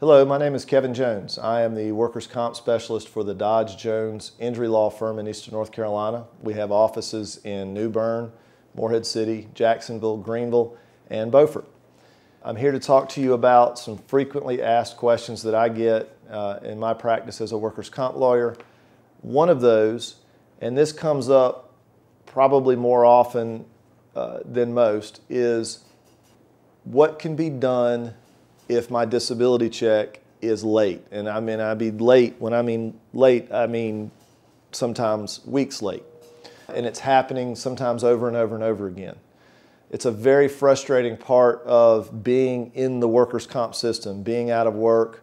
Hello, my name is Kevin Jones. I am the workers' comp specialist for the Dodge Jones Injury Law Firm in Eastern North Carolina. We have offices in New Bern, Morehead City, Jacksonville, Greenville, and Beaufort. I'm here to talk to you about some frequently asked questions that I get in my practice as a workers' comp lawyer. One of those, and this comes up probably more often than most, is what can be done if my disability check is late. And I mean late, when I mean late, I mean sometimes weeks late. And it's happening sometimes over and over and over again. It's a very frustrating part of being in the workers' comp system, being out of work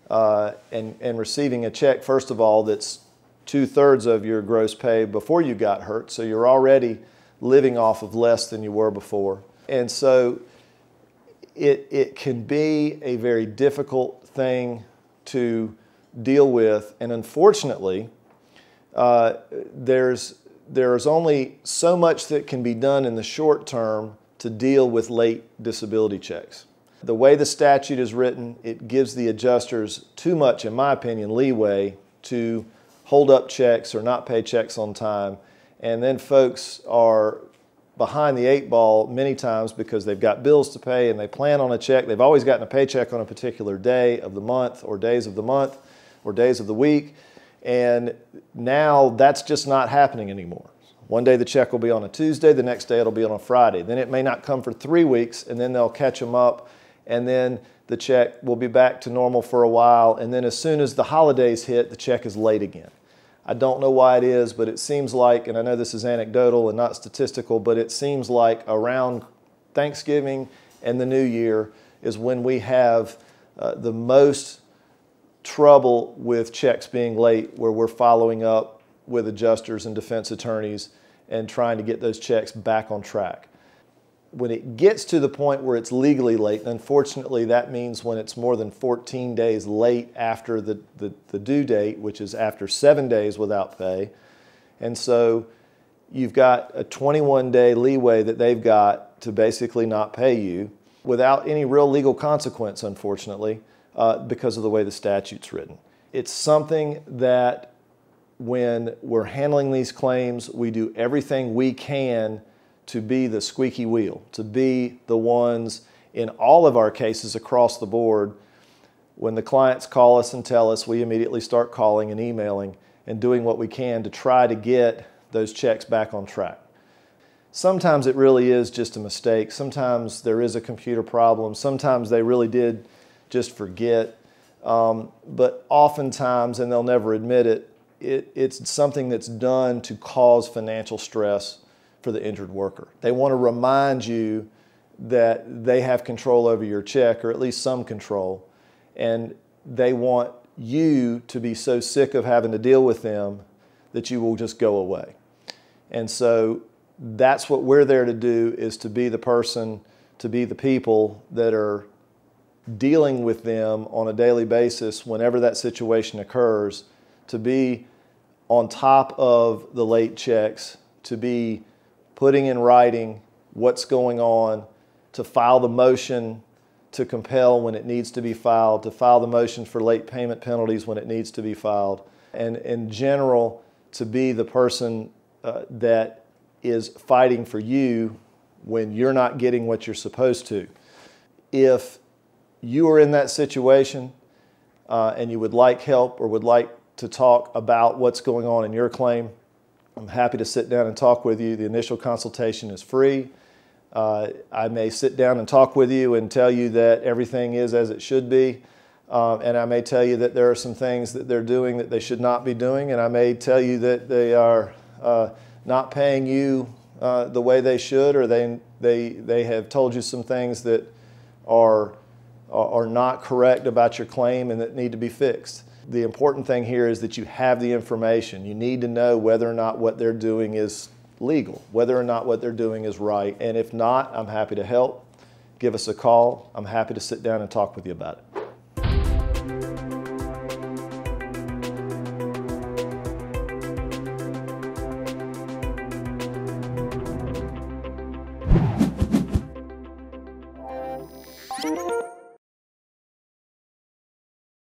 and receiving a check, first of all, that's 2/3 of your gross pay before you got hurt. So you're already living off of less than you were before. And so it can be a very difficult thing to deal with, and unfortunately, there's only so much that can be done in the short term to deal with late disability checks. The way the statute is written, it gives the adjusters too much, in my opinion, leeway to hold up checks or not pay checks on time, and then folks are behind the eight ball many times because they've got bills to pay and they plan on a check. They've always gotten a paycheck on a particular day of the month or days of the month or days of the week, and now that's just not happening anymore. One day the check will be on a Tuesday, the next day it'll be on a Friday. Then it may not come for 3 weeks, and then they'll catch them up, and then the check will be back to normal for a while, and then as soon as the holidays hit, the check is late again. I don't know why it is, but it seems like, and I know this is anecdotal and not statistical, but it seems like around Thanksgiving and the New Year is when we have the most trouble with checks being late, where we're following up with adjusters and defense attorneys and trying to get those checks back on track. When it gets to the point where it's legally late, and unfortunately that means when it's more than 14 days late after the due date, which is after 7 days without pay, and so you've got a 21-day leeway that they've got to basically not pay you without any real legal consequence, unfortunately, because of the way the statute's written. It's something that when we're handling these claims, we do everything we can to be the squeaky wheel, to be the ones in all of our cases across the board. When the clients call us and tell us, we immediately start calling and emailing and doing what we can to try to get those checks back on track. Sometimes it really is just a mistake. Sometimes there is a computer problem. Sometimes they really did just forget. But oftentimes, and they'll never admit it, it's something that's done to cause financial stress for the injured worker. They want to remind you that they have control over your check, or at least some control, and they want you to be so sick of having to deal with them that you will just go away. And so that's what we're there to do, is to be the person, to be the people that are dealing with them on a daily basis whenever that situation occurs, to be on top of the late checks, to be putting in writing what's going on, to file the motion to compel when it needs to be filed, to file the motion for late payment penalties when it needs to be filed, and in general, to be the person that is fighting for you when you're not getting what you're supposed to. If you are in that situation and you would like help or would like to talk about what's going on in your claim, I'm happy to sit down and talk with you. The initial consultation is free. I may sit down and talk with you and tell you that everything is as it should be. And I may tell you that there are some things that they're doing that they should not be doing. And I may tell you that they are not paying you the way they should, or they have told you some things that are not correct about your claim and that need to be fixed. The important thing here is that you have the information. You need to know whether or not what they're doing is legal, whether or not what they're doing is right. And if not, I'm happy to help. Give us a call. I'm happy to sit down and talk with you about it.